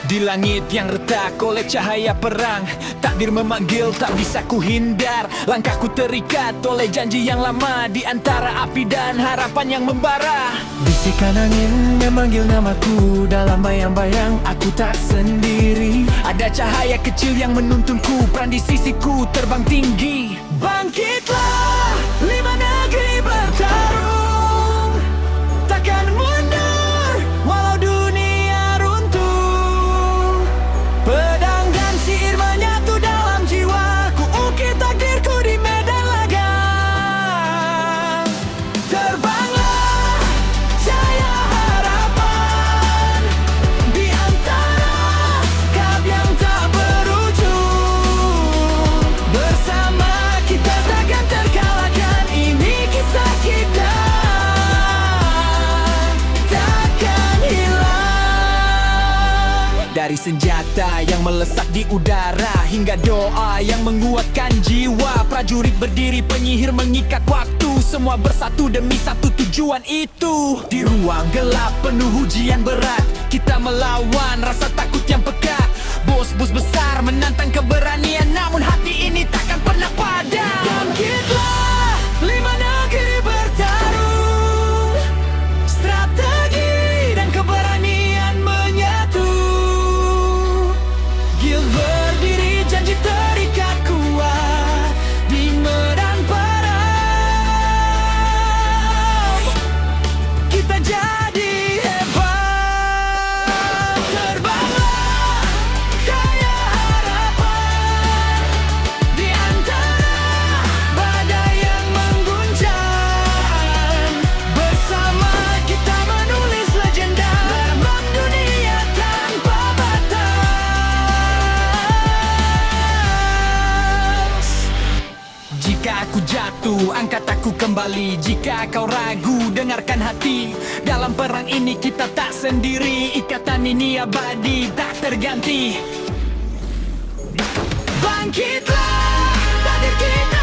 Di langit yang retak oleh cahaya perang, takdir memanggil tak bisa ku hindar. Langkahku terikat oleh janji yang lama, di antara api dan harapan yang membara. Bisikan angin memanggil namaku, dalam bayang-bayang aku tak sendiri. Ada cahaya kecil yang menuntunku, peran di sisiku terbang tinggi. Bangkitlah, lima negeri bertarung, takkan mundur walau dunia runtuh. Pedang dan sihir menyatu dalam jiwa, ku ukir takdirku di medan laga. Terbanglah cahaya harapan, di antara kabut yang tak berujung. Bersama kita takkan terkalahkan, ini kisah kita takkan hilang. Dari senjata yang melesak di udara hingga doa yang menguatkan jiwa, prajurit berdiri, penyihir mengikat waktu, semua bersatu demi satu tujuan itu. Di ruang gelap penuh ujian berat, kita melawan rasa takut yang pekat. Bos-bos besar menantang keberanian, namun hati ini takkan pernah padam. Bangkitlah, lima negeri bertarung, strategi dan keberanian menyatu. Guild berdiri, janji terikat kuat di medan perang. Kita jadi hebat. Terbanglah cahaya harapan, di antara badai yang mengguncang. Bersama kita menulis legenda dalam dunia tanpa batas. Jika aku jatuh, angkat aku kembali. Jika kau ragu, dengarkan hati. Dalam perang ini kita tak sendiri, ikatan ini abadi, tak terganti. Bangkitlah, takdir kita